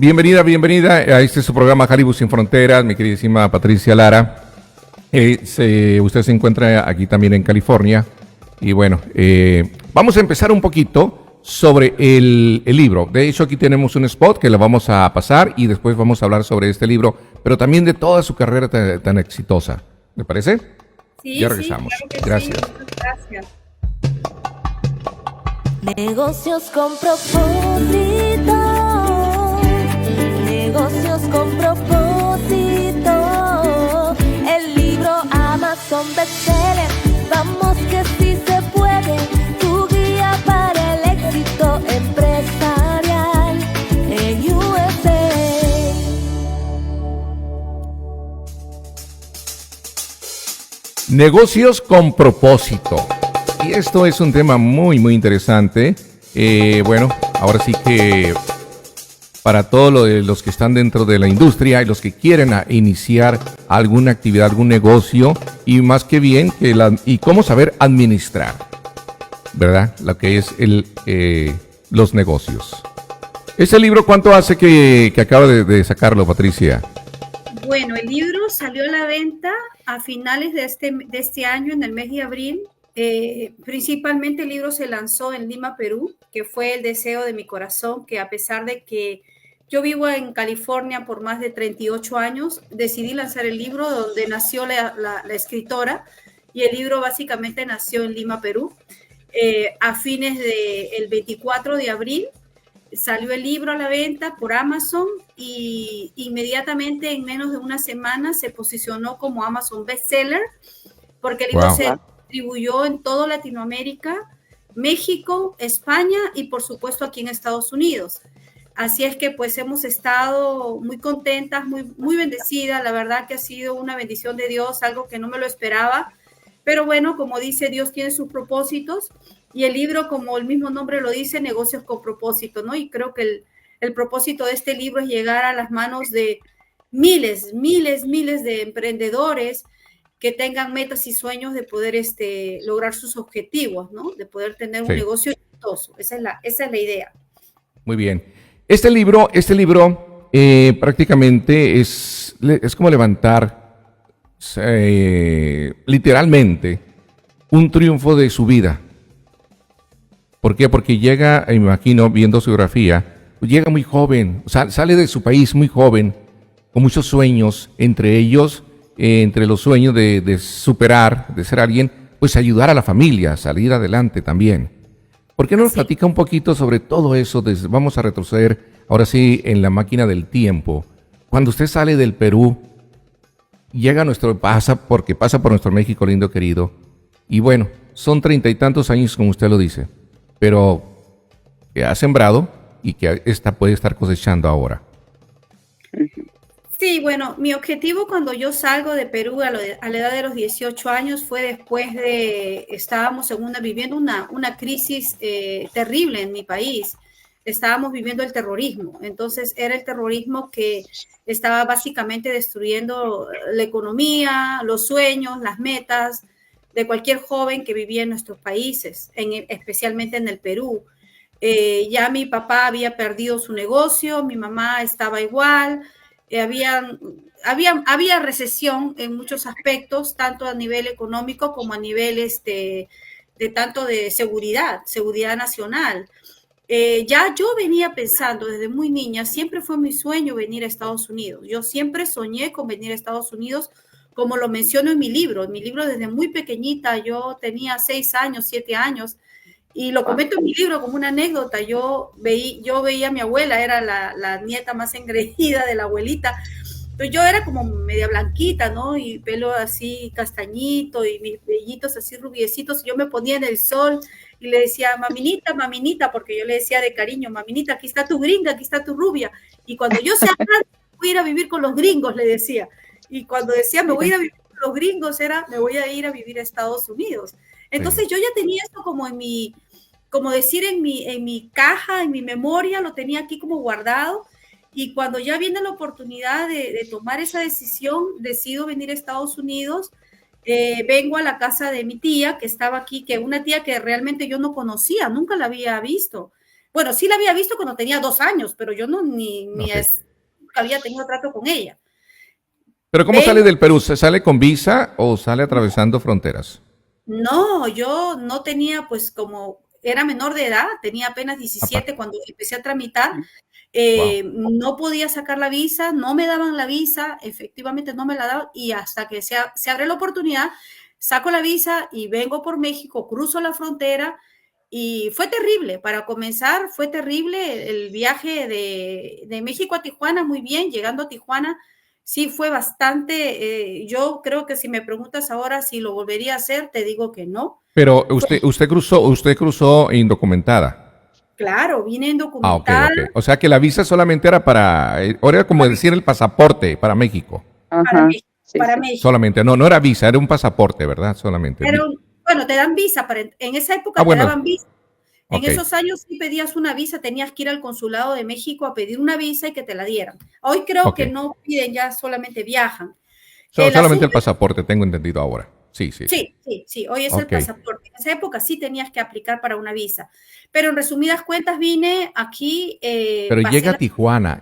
Bienvenida, bienvenida a este su programa Hollywood Sin Fronteras, mi queridísima Patricia Lara. Usted se encuentra aquí también en California. Y bueno, vamos a empezar un poquito sobre el libro. De hecho, aquí tenemos un spot que lo vamos a pasar y después vamos a hablar sobre este libro, pero también de toda su carrera tan exitosa. ¿Le parece? Sí, Ya sí, regresamos. claro que Gracias. sí, muchas gracias. Negocios con propósito. Negocios con propósito. El libro Amazon bestseller. Vamos que sí se puede. Tu guía para el éxito empresarial en USA. Negocios con propósito. Y esto es un tema muy, muy interesante. Bueno, ahora sí que para todos los que están dentro de la industria y los que quieren iniciar alguna actividad, algún negocio, y más que bien, y cómo saber administrar, ¿verdad? Lo que es los negocios. ¿Ese libro cuánto hace que acaba de sacarlo, Patricia? Bueno, el libro salió a la venta a finales de este año, en el mes de abril. Principalmente el libro se lanzó en Lima, Perú, que fue el deseo de mi corazón, que a pesar de que yo vivo en California por más de 38 años, decidí lanzar el libro donde nació la escritora, y el libro básicamente nació en Lima, Perú. A fines del 24 de abril salió el libro a la venta por Amazon y inmediatamente en menos de una semana se posicionó como Amazon bestseller, porque el libro se distribuyó en toda Latinoamérica, México, España y por supuesto aquí en Estados Unidos. Así es que pues hemos estado muy contentas, muy bendecidas. La verdad que ha sido una bendición de Dios, algo que no me lo esperaba. Pero bueno, como dice, Dios tiene sus propósitos y el libro, como el mismo nombre lo dice, negocios con propósito, ¿no? Y creo que el propósito de este libro es llegar a las manos de miles de emprendedores que tengan metas y sueños de poder lograr sus objetivos, ¿no? De poder tener un negocio exitoso. Esa es la idea. Muy bien. Este libro prácticamente es como levantar literalmente un triunfo de su vida. ¿Por qué? Porque llega, me imagino, viendo su biografía, llega muy joven, sale de su país muy joven, con muchos sueños, entre ellos, entre los sueños de superar, de ser alguien, pues ayudar a la familia, salir adelante también. ¿Por qué no nos platica un poquito sobre todo eso? Vamos a retroceder ahora sí en la máquina del tiempo. Cuando usted sale del Perú, pasa por nuestro México lindo querido, y bueno, son 30 y tantos años como usted lo dice, pero que ha sembrado y que puede estar cosechando ahora. Sí, bueno, mi objetivo cuando yo salgo de Perú a la edad de los 18 años fue después estábamos viviendo una crisis terrible en mi país. Estábamos viviendo el terrorismo. Entonces era el terrorismo que estaba básicamente destruyendo la economía, los sueños, las metas de cualquier joven que vivía en nuestros países, especialmente en el Perú. Ya mi papá había perdido su negocio, mi mamá estaba igual. Había recesión en muchos aspectos, tanto a nivel económico como a nivel tanto de seguridad nacional. Ya yo venía pensando desde muy niña, siempre fue mi sueño venir a Estados Unidos. Yo siempre soñé con venir a Estados Unidos, como lo menciono en mi libro. En mi libro desde muy pequeñita, yo tenía 6 años, 7 años, y lo comento en mi libro como una anécdota. Yo veía a mi abuela, era la nieta más engreída de la abuelita. Entonces yo era como media blanquita, ¿no? Y pelo así castañito y mis vellitos así rubiecitos. Y yo me ponía en el sol y le decía, maminita, maminita, porque yo le decía de cariño, maminita, aquí está tu gringa, aquí está tu rubia. Y cuando yo sea grande, voy a ir a vivir con los gringos, le decía. Y cuando decía, me voy a ir a vivir con los gringos, me voy a ir a vivir a Estados Unidos. Entonces yo ya tenía esto como en mi caja, en mi memoria, lo tenía aquí como guardado. Y cuando ya viene la oportunidad de tomar esa decisión, decido venir a Estados Unidos. Vengo a la casa de mi tía, que estaba aquí, que una tía que realmente yo no conocía, nunca la había visto. Bueno, sí la había visto cuando tenía 2 años, pero yo no Ok. había tenido trato con ella. Pero ¿cómo sale Vengo, del Perú? ¿Se sale con visa o sale atravesando fronteras? no, yo no tenía, pues como era menor de edad, tenía apenas Aparte. 17 cuando empecé a tramitar, Wow. no podía sacar la visa, no me daban la visa, efectivamente no me la daban, y hasta que se abre la oportunidad, saco la visa y vengo por México, cruzo la frontera y fue terrible. Para comenzar, fue terrible el viaje de México a Tijuana, muy bien, llegando a Tijuana. Sí, fue bastante, yo creo que si me preguntas ahora si lo volvería a hacer, te digo que no. Pero Fue, usted cruzó indocumentada. claro, vine Ah, ok, indocumentada ok. O sea que la visa solamente era ahora era como para, decir el pasaporte para México. para Ajá, México, sí, para sí. México. Solamente, no, no era visa, era un pasaporte, ¿verdad? Solamente. Pero bueno, te dan visa, en esa Ah, época te bueno, daban visa. En ok, esos años sí pedías una visa, tenías que ir al consulado de México a pedir una visa y que te la dieran. Hoy creo ok. que no piden, ya solamente viajan. El Solamente el asunto es, pasaporte, tengo entendido ahora. Sí, sí, sí. sí, sí, sí, hoy es el Ok. pasaporte. En esa época sí tenías que aplicar para una visa. Pero en resumidas cuentas vine aquí, Pero pasé la...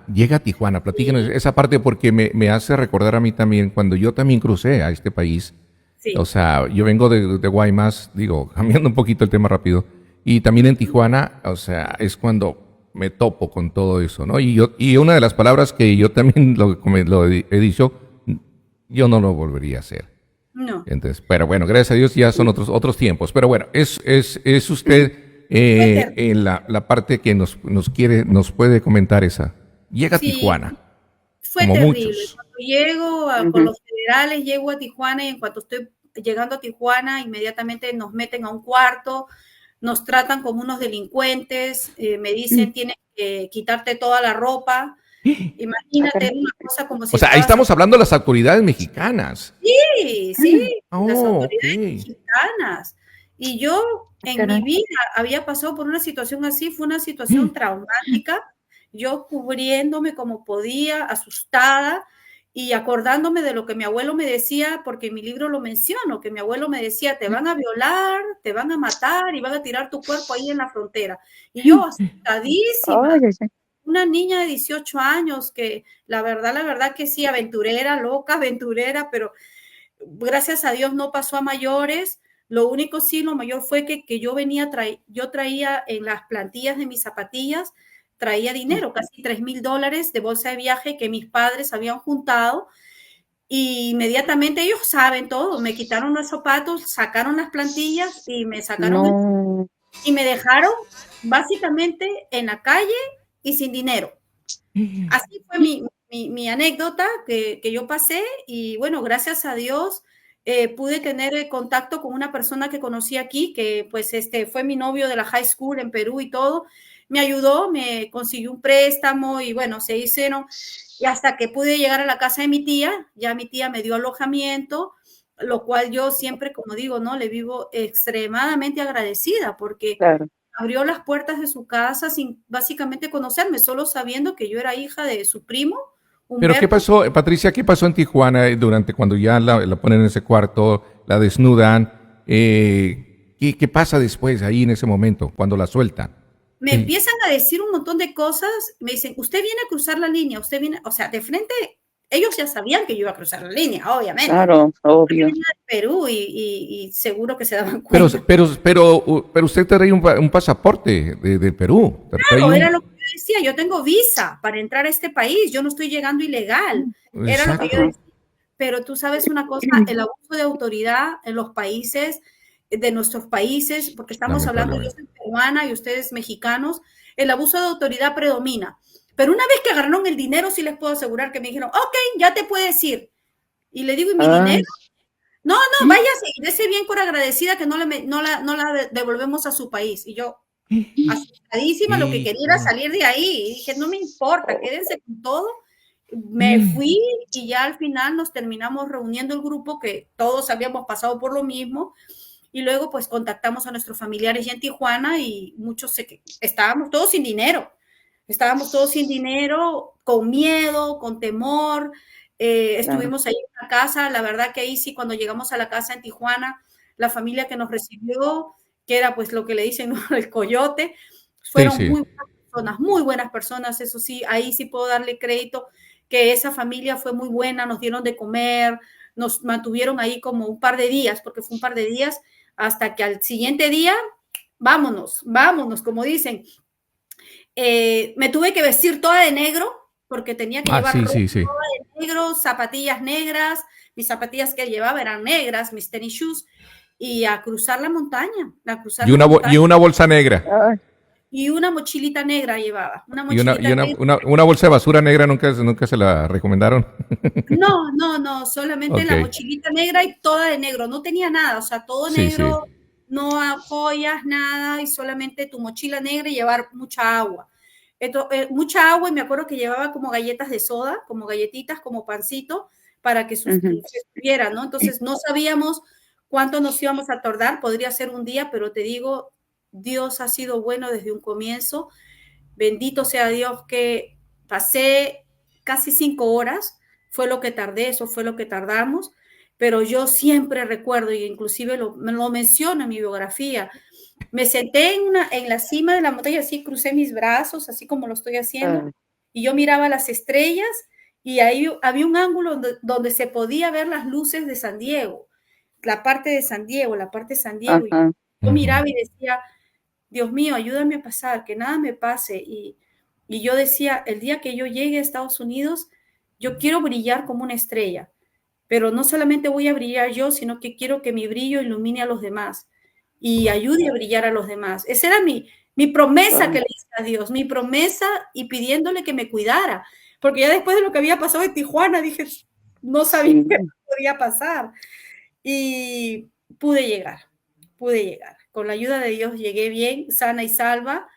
Llega a Tijuana, platíquenos Sí, esa parte porque me hace recordar a mí también cuando yo también crucé a este país. O sí, sea, yo vengo de Guaymas, digo, cambiando un poquito el tema rápido, y también en Tijuana, o sea, es cuando me topo con todo eso, ¿no? Y una de las palabras que yo también he dicho, yo no lo volvería a hacer. no. Entonces, pero bueno, gracias a Dios ya son otros tiempos. Pero bueno, es usted Fue terrible. en la parte que nos puede comentar esa. Llega a Sí, Tijuana, fue como terrible. muchos. Cuando llego con Ujú. los federales, llego a Tijuana y en cuanto estoy llegando a Tijuana, inmediatamente nos meten a un cuarto, nos tratan como unos delincuentes, me dicen tienes que quitarte toda la ropa. Ah, Imagínate, caray. era una cosa como O si sea, ahí estabas... estamos hablando de las autoridades mexicanas. Sí, sí, las Oh, ok. autoridades mexicanas. Y yo Ah, en mi caray. vida había pasado por una situación así, fue una situación traumática, yo cubriéndome como podía, asustada y acordándome de lo que mi abuelo me decía, porque en mi libro lo menciono, que mi abuelo me decía, te van a violar, te van a matar y van a tirar tu cuerpo ahí en la frontera. Y yo Ay, asustadísima, ay, ay. una niña de 18 años que la verdad que sí, aventurera, loca, aventurera, pero gracias a Dios no pasó a mayores. Lo único sí, lo mayor fue que yo yo traía en las plantillas de mis zapatillas, traía dinero, casi $3,000 de bolsa de viaje que mis padres habían juntado y inmediatamente ellos saben todo, me quitaron los zapatos, sacaron las plantillas y me sacaron No. y me dejaron básicamente en la calle y sin dinero. Así fue mi anécdota que yo pasé y bueno, gracias a Dios pude tener contacto con una persona que conocí aquí, que pues fue mi novio de la high school en Perú y todo. Me ayudó, me consiguió un préstamo y bueno, se hicieron. Y hasta que pude llegar a la casa de mi tía, ya mi tía me dio alojamiento, lo cual yo siempre, como digo, ¿no? Le vivo extremadamente agradecida porque Claro. abrió las puertas de su casa sin básicamente conocerme, solo sabiendo que yo era hija de su primo, Pero ¿qué Humberto. pasó, Patricia? ¿Qué pasó en Tijuana durante cuando ya la ponen en ese cuarto, la desnudan? ¿Qué pasa después ahí en ese momento, cuando la sueltan? Me empiezan a decir un montón de cosas, me dicen, usted viene a cruzar la línea, usted viene, o sea, de frente, ellos ya sabían que yo iba a cruzar la línea, obviamente. Claro, Yo obvio. venía de Perú y seguro que se daban Pero, cuenta. pero usted trae un pasaporte de Perú. Trae Claro, era lo que yo decía, yo tengo visa para entrar a este país, yo no estoy llegando ilegal, era lo que yo Exacto. decía. Pero tú sabes una cosa, el abuso de autoridad en los países, de nuestros países, porque estamos hablando, yo Lamentablemente. soy peruana y ustedes mexicanos, el abuso de autoridad predomina. Pero una vez que agarraron el dinero, sí les puedo asegurar que me dijeron, ok, ya te puedes ir. Y le digo, ¿y mi Ay, dinero? No, no, váyase y dese bien por agradecida que no la devolvemos a su país. Y yo, asustadísima, lo que quería era Híjole. salir de ahí. Y dije, no me importa, oh, quédense con todo. Me fui y ya al final nos terminamos reuniendo el grupo que todos habíamos pasado por lo mismo y luego pues contactamos a nuestros familiares ya en Tijuana y muchos estábamos todos sin dinero, con miedo, con temor, claro. estuvimos ahí en la casa, la verdad que ahí sí cuando llegamos a la casa en Tijuana, la familia que nos recibió, que era pues lo que le dicen, ¿no? El coyote, Fueron sí. muy buenas personas, eso sí, ahí sí puedo darle crédito, que esa familia fue muy buena, nos dieron de comer, nos mantuvieron ahí como un par de días, porque fue un par de días, hasta que al siguiente día, vámonos, como dicen. Me tuve que vestir toda de negro, porque tenía que llevar ropa Sí. de negro, zapatillas negras, mis zapatillas que llevaba eran negras, mis tennis shoes, y a cruzar la montaña, Y una bolsa negra. Ay, y una mochilita negra llevaba, una Y mochilita negra. una bolsa de basura negra nunca se la recomendaron. No, solamente Ok. la mochilita negra y toda de negro, no tenía nada, o sea, todo Sí, sí. negro, no joyas, nada, y solamente tu mochila negra y llevar mucha agua. Mucha agua, y me acuerdo que llevaba como galletas de soda, como galletitas, como pancito, para que se estuviera, ¿no? Entonces no sabíamos cuánto nos íbamos a tardar, podría ser un día, pero te digo, Dios ha sido bueno desde un comienzo. Bendito sea Dios que pasé casi 5 horas, fue lo que tardé, eso fue lo que tardamos, pero yo siempre recuerdo, y inclusive lo menciono en mi biografía, me senté en la cima de la montaña, así crucé mis brazos, así como lo estoy haciendo, y yo miraba las estrellas, y ahí había un ángulo donde se podía ver las luces de San Diego, la parte de San Diego, y yo miraba y decía, Dios mío, ayúdame a pasar, que nada me pase. Y yo decía, el día que yo llegue a Estados Unidos, yo quiero brillar como una estrella, pero no solamente voy a brillar yo, sino que quiero que mi brillo ilumine a los demás y ayude a brillar a los demás. Esa era mi promesa que le hice a Dios, mi promesa, y pidiéndole que me cuidara, porque ya después de lo que había pasado en Tijuana, dije, no sabía qué podía pasar. Y pude llegar. Con la ayuda de Dios llegué bien, sana y salva,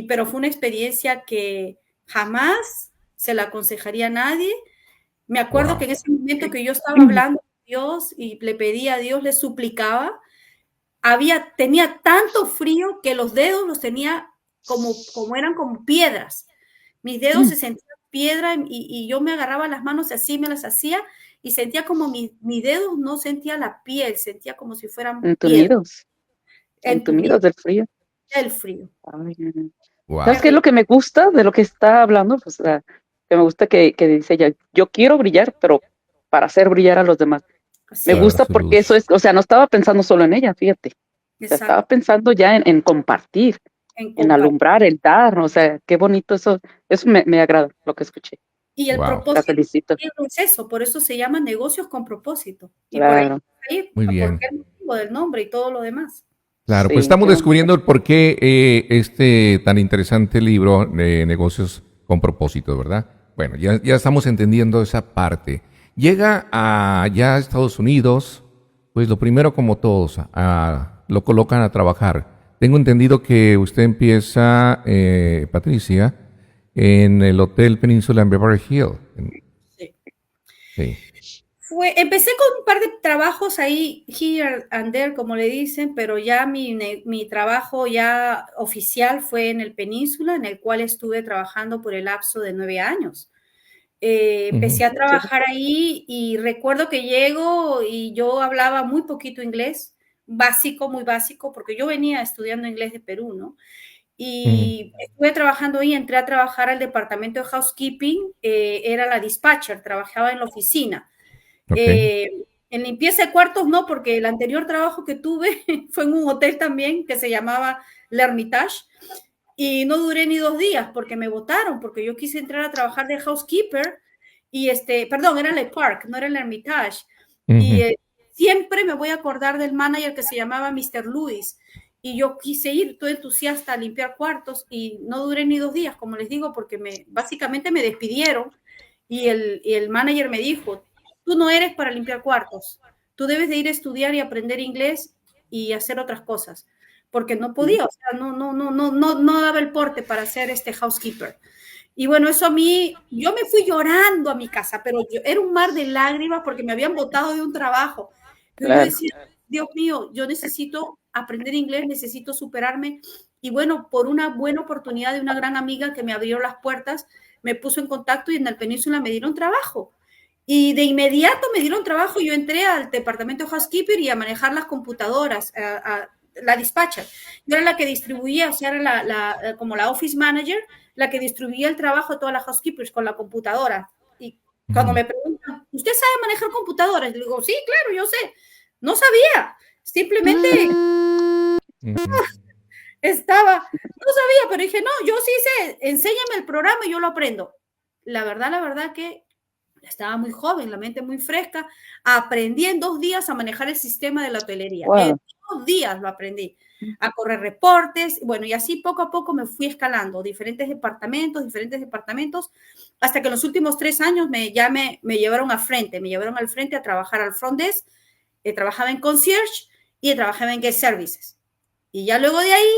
pero fue una experiencia que jamás se la aconsejaría a nadie. Me acuerdo que en ese momento que yo estaba hablando con Dios y le pedía a Dios, le suplicaba, tenía tanto frío que los dedos los tenía como eran como piedras. Mis dedos se sentían piedra, y yo me agarraba las manos así, me las hacía, y sentía como mis dedos no sentía la piel, sentía como si fueran piedra. Entumidos del frío. El frío. Ay, Wow. ¿sabes qué es lo que me gusta de lo que está hablando? Pues, que me gusta que dice ella, yo quiero brillar, pero para hacer brillar a los demás. Me gusta porque eso es, o sea, no estaba pensando solo en ella, fíjate. O sea, estaba pensando ya en compartir, en alumbrar, en dar, o sea, qué bonito eso. Eso me agrada lo que escuché. Y el propósito la felicito. Es eso, por eso se llama negocios con propósito. Y claro. por ahí, muy bien. porque el motivo del nombre y todo lo demás. Claro, pues estamos descubriendo el por qué este tan interesante libro de negocios con propósito, ¿verdad? Bueno, ya estamos entendiendo esa parte. Llega allá a Estados Unidos, pues lo primero, como todos, lo colocan a trabajar. Tengo entendido que usted empieza, Patricia, en el Hotel Península en Beverly Hills. Sí. Empecé con un par de trabajos ahí, here and there, como le dicen, pero ya mi trabajo ya oficial fue en el Península, en el cual estuve trabajando por el lapso de 9 años. Empecé a trabajar ahí, y recuerdo que llego y yo hablaba muy poquito inglés, muy básico, porque yo venía estudiando inglés de Perú, ¿no? Y estuve trabajando ahí, entré a trabajar al departamento de housekeeping, era la dispatcher, trabajaba en la oficina. En limpieza de cuartos no, porque el anterior trabajo que tuve fue en un hotel también que se llamaba L'Hermitage, y no duré ni 2 días porque me botaron, porque yo quise entrar a trabajar de housekeeper, y perdón, era Le Parc, no era el Hermitage. Y siempre me voy a acordar del manager que se llamaba Mr. Lewis, y yo quise ir todo entusiasta a limpiar cuartos, y no duré ni 2 días, como les digo, porque básicamente me despidieron, y el manager me dijo, tú no eres para limpiar cuartos, tú debes de ir a estudiar y aprender inglés y hacer otras cosas, porque no podía, o sea, no daba el porte para ser housekeeper. Y bueno, eso a mí, yo me fui llorando a mi casa, pero era un mar de lágrimas porque me habían botado de un trabajo. Pero yo decía, Dios mío, yo necesito aprender inglés, necesito superarme. Y bueno, por una buena oportunidad de una gran amiga que me abrió las puertas, me puso en contacto, y en el Península me dieron trabajo. Y de inmediato me dieron trabajo, y yo entré al departamento de housekeeper y a manejar las computadoras, la dispatcher. Yo era la que distribuía, o sea, era como la office manager, la que distribuía el trabajo de todas las housekeepers con la computadora. Y cuando me preguntan, ¿usted sabe manejar computadoras? Le digo, sí, claro, yo sé. No sabía, simplemente no sabía, pero dije, no, yo sí sé, enséñame el programa y yo lo aprendo. La verdad que estaba muy joven, la mente muy fresca. Aprendí en 2 días a manejar el sistema de la hotelería. Wow. En 2 días lo aprendí. A correr reportes. Bueno, y así poco a poco me fui escalando diferentes departamentos, hasta que en los últimos 3 años me llevaron al frente a trabajar al front desk. Trabajaba en concierge y trabajaba en guest services. Y ya luego de ahí,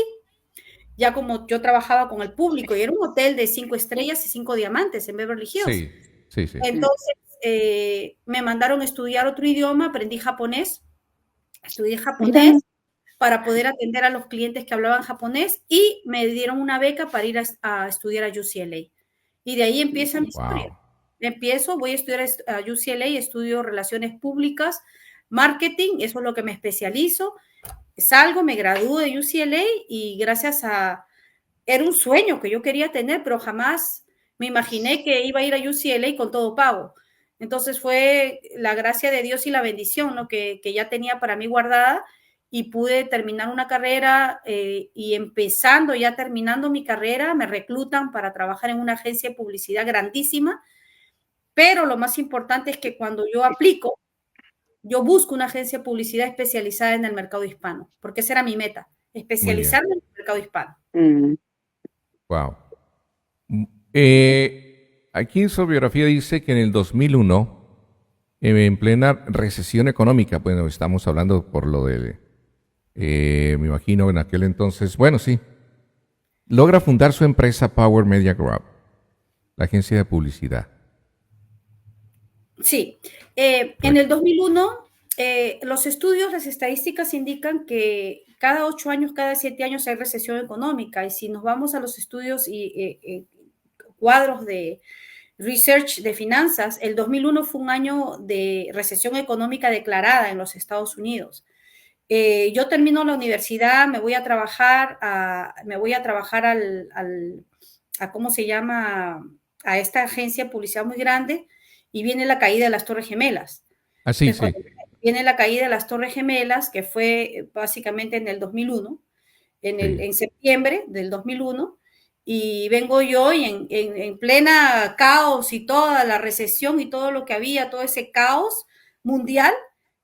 ya como yo trabajaba con el público y era un hotel de 5 estrellas y 5 diamantes en Beverly Hills. Sí. Entonces, me mandaron a estudiar otro idioma, aprendí japonés, estudié japonés para poder atender a los clientes que hablaban japonés y me dieron una beca para ir a estudiar a UCLA. Y de ahí empieza mi historia. Voy a estudiar a UCLA, estudio relaciones públicas, marketing, eso es lo que me especializo. Salgo, me gradúo de UCLA y era un sueño que yo quería tener, pero jamás me imaginé que iba a ir a UCLA con todo pago. Entonces fue la gracia de Dios y la bendición, ¿no? que ya tenía para mí guardada y pude terminar una carrera y terminando mi carrera, me reclutan para trabajar en una agencia de publicidad grandísima, pero lo más importante es que cuando yo aplico, yo busco una agencia de publicidad especializada en el mercado hispano, porque esa era mi meta, especializarme en el mercado hispano. Wow. Aquí en su biografía dice que en el 2001, en plena recesión económica, bueno, estamos hablando por lo de, me imagino en aquel entonces, bueno, sí, logra fundar su empresa Power Media Group, la agencia de publicidad. Sí, en el 2001, los estudios, las estadísticas indican que cada 8 años, cada 7 años hay recesión económica, y si nos vamos a los estudios y cuadros de research de finanzas, el 2001 fue un año de recesión económica declarada en los Estados Unidos. Yo termino la universidad, me voy a trabajar a ¿cómo se llama? A esta agencia de publicidad muy grande, y viene la caída de las Torres Gemelas. Así, sí. Viene la caída de las Torres Gemelas, que fue básicamente en el 2001, en septiembre del 2001, y vengo yo y en plena caos y toda la recesión y todo lo que había, todo ese caos mundial,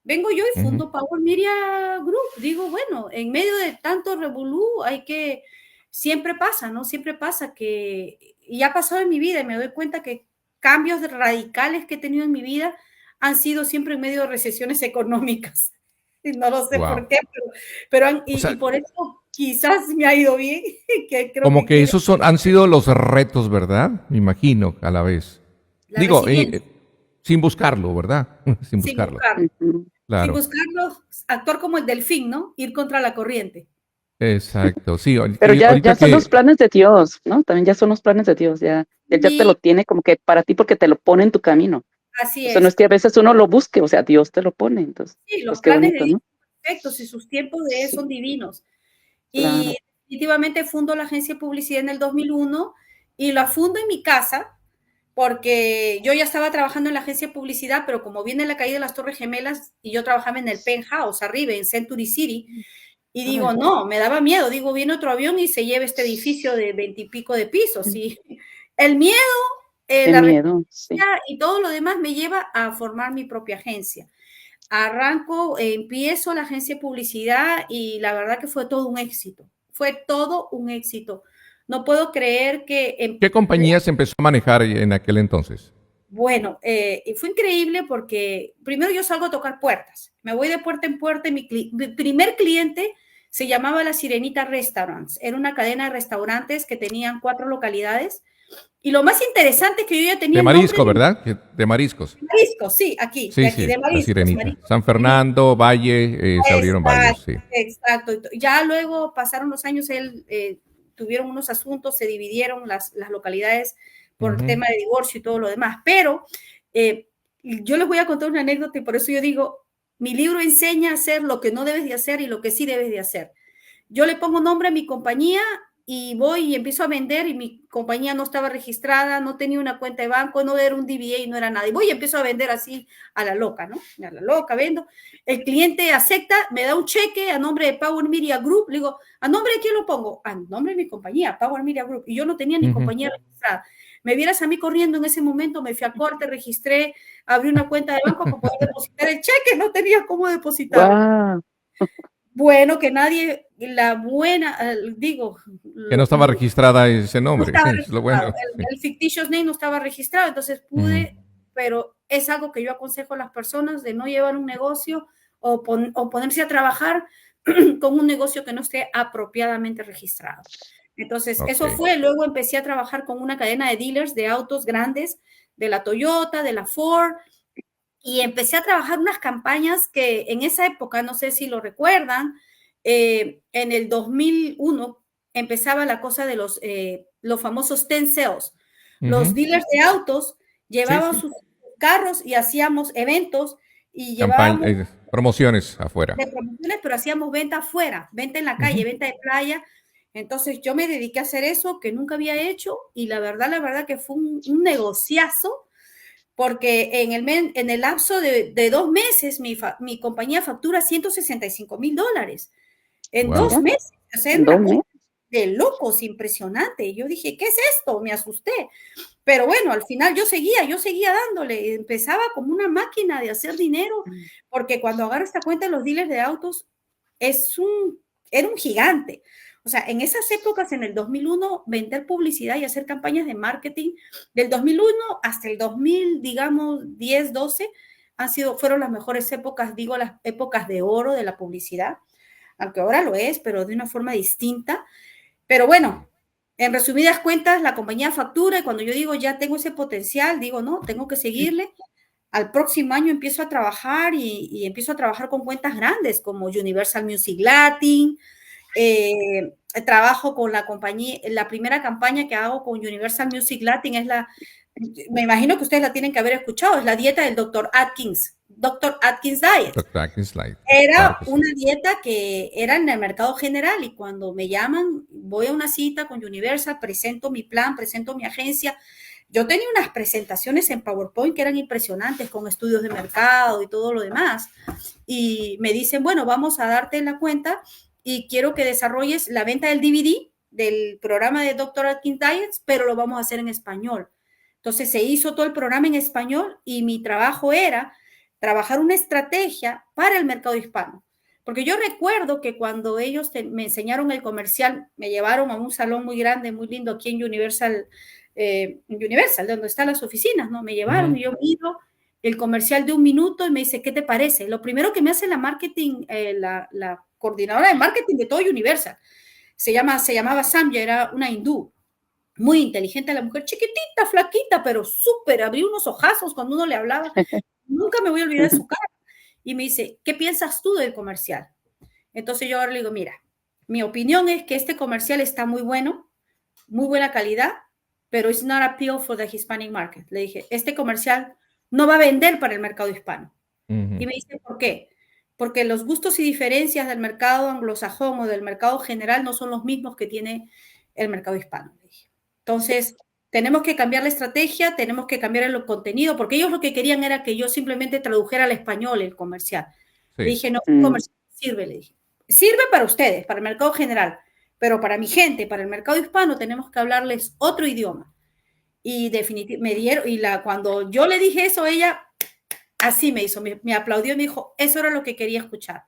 vengo yo y fundo Power Media Group. Digo, bueno, en medio de tanto revolú, siempre pasa, ¿no? Siempre pasa y ha pasado en mi vida y me doy cuenta que cambios radicales que he tenido en mi vida han sido siempre en medio de recesiones económicas. No lo sé por qué, pero y por eso quizás me ha ido bien. Como que esos han sido los retos, ¿verdad? Me imagino, a la vez. Digo, sin buscarlo, ¿verdad? Sin buscarlo. Claro. Sin buscarlo, actuar como el delfín, ¿no? Ir contra la corriente. Exacto, sí. Pero ya son los planes de Dios, ¿no? También ya son los planes de Dios, ya te lo tiene como que para ti porque te lo pone en tu camino. Así es. O sea, no es que a veces uno lo busque, o sea, Dios te lo pone, entonces. Sí, los pues planes bonito, de Dios ¿no? son perfectos y sus tiempos de Él son divinos. Y definitivamente fundo la agencia de publicidad en el 2001 y la fundo en mi casa porque yo ya estaba trabajando en la agencia de publicidad, pero como viene la caída de las Torres Gemelas y yo trabajaba en el penthouse arriba, en Century City, y digo, no, me daba miedo, digo, viene otro avión y se lleva este edificio de 20 y pico de pisos, y el miedo, sí. Y todo lo demás me lleva a formar mi propia agencia. Arranco, empiezo la agencia de publicidad y la verdad que fue todo un éxito, No puedo creer que... ¿Qué compañías empezó a manejar en aquel entonces? Bueno, fue increíble porque primero yo salgo a tocar puertas. Me voy de puerta en puerta y mi primer cliente se llamaba La Sirenita Restaurants. Era una cadena de restaurantes que tenían 4 localidades. Y lo más interesante es que yo ya tenía... De marisco, ¿verdad? De mariscos. De mariscos, sí, aquí. Sí, de mariscos, La Sirenita. mariscos. San Fernando, Valle, se abrieron varios, sí. Exacto. Ya luego pasaron los años, tuvieron unos asuntos, se dividieron las localidades por el tema de divorcio y todo lo demás. Pero yo les voy a contar una anécdota y por eso yo digo, mi libro enseña a hacer lo que no debes de hacer y lo que sí debes de hacer. yo le pongo nombre a mi compañía y voy y empiezo a vender y mi compañía no estaba registrada, no tenía una cuenta de banco, no era un DBA, no era nada. Y voy y empiezo a vender así a la loca, ¿no? A la loca vendo. El cliente acepta, me da un cheque a nombre de Power Media Group. Le digo, ¿a nombre de quién lo pongo? A nombre de mi compañía, Power Media Group. Y yo no tenía ni compañía registrada. Me vieras a mí corriendo en ese momento, me fui a corte, registré, abrí una cuenta de banco para poder depositar el cheque, no tenía cómo depositarlo. Wow. Bueno, que nadie, la buena, digo... Que no estaba registrada ese nombre. No estaba Es lo bueno. el fictitious name no estaba registrado, entonces pude, pero es algo que yo aconsejo a las personas de no llevar un negocio o ponerse a trabajar con un negocio que no esté apropiadamente registrado. Entonces, eso fue. Luego empecé a trabajar con una cadena de dealers de autos grandes, de la Toyota, de la Ford, y empecé a trabajar unas campañas que en esa época, no sé si lo recuerdan, en el 2001 empezaba la cosa de los famosos 10 sales. Los dealers de autos llevaban sus carros y hacíamos eventos y llevábamos promociones afuera. de promociones, pero hacíamos venta afuera, venta en la calle, venta de playa. Entonces yo me dediqué a hacer eso que nunca había hecho y la verdad que fue un negociazo, porque en el lapso de 2 meses mi compañía factura $165,000 en 2 meses. O sea, era una cosa de locos, impresionante. Y yo dije, ¿qué es esto? Me asusté. Pero bueno, al final yo seguía dándole. Empezaba como una máquina de hacer dinero, porque cuando agarro esta cuenta de los dealers de autos, era un gigante. O sea, en esas épocas, en el 2001, vender publicidad y hacer campañas de marketing, del 2001 hasta el 2000, digamos, 10, 12, fueron las mejores épocas, digo, las épocas de oro de la publicidad, aunque ahora lo es, pero de una forma distinta. Pero bueno, en resumidas cuentas, la compañía factura y cuando yo digo ya tengo ese potencial, digo, no, tengo que seguirle. Al próximo año empiezo a trabajar y empiezo a trabajar con cuentas grandes como Universal Music Latin. Trabajo con la compañía, la primera campaña que hago con Universal Music Latin es me imagino que ustedes la tienen que haber escuchado, es la dieta del Dr. Atkins Diet. Dr. Atkins Diet. Era una dieta que era en el mercado general y cuando me llaman, voy a una cita con Universal, presento mi plan, presento mi agencia. Yo tenía unas presentaciones en PowerPoint que eran impresionantes con estudios de mercado y todo lo demás. Y me dicen, bueno, vamos a darte la cuenta y quiero que desarrolles la venta del DVD del programa de Dr. Atkins Diet, pero lo vamos a hacer en español. Entonces se hizo todo el programa en español y mi trabajo era trabajar una estrategia para el mercado hispano. Porque yo recuerdo que cuando ellos me enseñaron el comercial, me llevaron a un salón muy grande, muy lindo aquí en Universal, donde están las oficinas, ¿no? Me llevaron y yo miro el comercial de 1 minuto y me dice, ¿qué te parece? Lo primero que me hace la marketing, la coordinadora de marketing de todo Universal, se llamaba Samya, era una hindú, muy inteligente la mujer, chiquitita, flaquita, pero súper, abrió unos ojazos cuando uno le hablaba. Nunca me voy a olvidar de su cara. Y me dice, ¿qué piensas tú del comercial? Entonces yo ahora le digo, mira, mi opinión es que este comercial está muy bueno, muy buena calidad, pero it's not appeal for the Hispanic market. Le dije, este comercial no va a vender para el mercado hispano. Y me dice, ¿por qué? Porque los gustos y diferencias del mercado anglosajón o del mercado general no son los mismos que tiene el mercado hispano. Le dije. Entonces, tenemos que cambiar la estrategia, tenemos que cambiar el contenido, porque ellos lo que querían era que yo simplemente tradujera al español el comercial. Le dije, no, el comercial sirve, le dije. Sirve para ustedes, para el mercado general, pero para mi gente, para el mercado hispano, tenemos que hablarles otro idioma. Y definitivamente me dieron, cuando yo le dije eso, ella así me hizo, me aplaudió y me dijo, eso era lo que quería escuchar.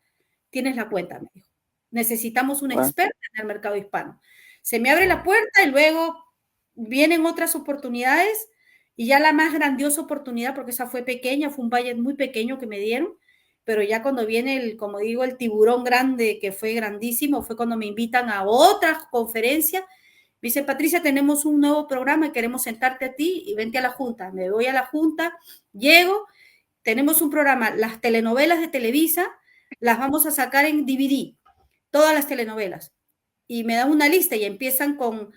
Tienes la cuenta, me dijo. Necesitamos un experto en el mercado hispano. Se me abre la puerta y luego vienen otras oportunidades y ya la más grandiosa oportunidad, porque esa fue pequeña, fue un budget muy pequeño que me dieron, pero ya cuando viene como digo, el tiburón grande, que fue grandísimo, fue cuando me invitan a otra conferencia. Me dice, Patricia, tenemos un nuevo programa y queremos sentarte a ti y vente a la junta. Me voy a la junta, llego, tenemos un programa, las telenovelas de Televisa, las vamos a sacar en DVD, todas las telenovelas. Y me dan una lista y empiezan con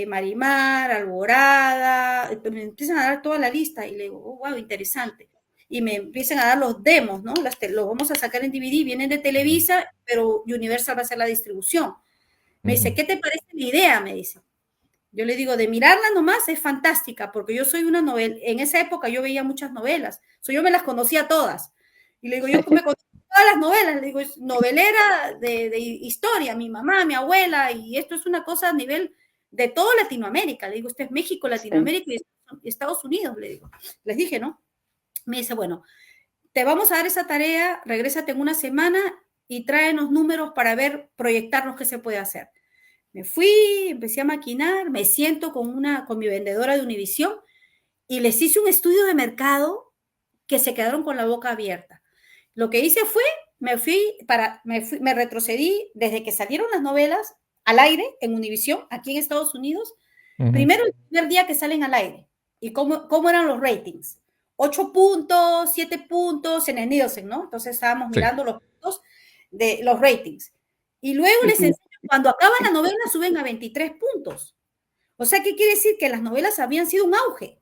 Marimar, Alborada, me empiezan a dar toda la lista y le digo, oh, wow, interesante. y me empiezan a dar los demos, ¿no? Los vamos a sacar en DVD, vienen de Televisa, pero Universal va a hacer la distribución. Me dice, ¿qué te parece la idea? Me dice. Yo le digo, de mirarla nomás es fantástica, porque yo soy una novela, en esa época yo veía muchas novelas, yo me las conocía todas. Y le digo, yo me conozco todas las novelas, le digo, es novelera de historia, mi mamá, mi abuela, y esto es una cosa a nivel de toda Latinoamérica. Le digo, esto es México, Latinoamérica y Estados Unidos, le digo. Les dije, ¿no? Me dice, bueno, te vamos a dar esa tarea, regrésate en una semana y tráenos números para ver, proyectarnos qué se puede hacer. Me fui, empecé a maquinar, me siento con mi vendedora de Univisión y les hice un estudio de mercado que se quedaron con la boca abierta. Lo que hice fue, me retrocedí desde que salieron las novelas al aire en Univisión, aquí en Estados Unidos, primero el primer día que salen al aire y cómo eran los ratings. 8 puntos, 7 puntos en el Nielsen, ¿no? Entonces estábamos mirando los puntos de los ratings. Y luego les enseño, cuando acaba la novela suben a 23 puntos. O sea, ¿qué quiere decir? Que las novelas habían sido un auge,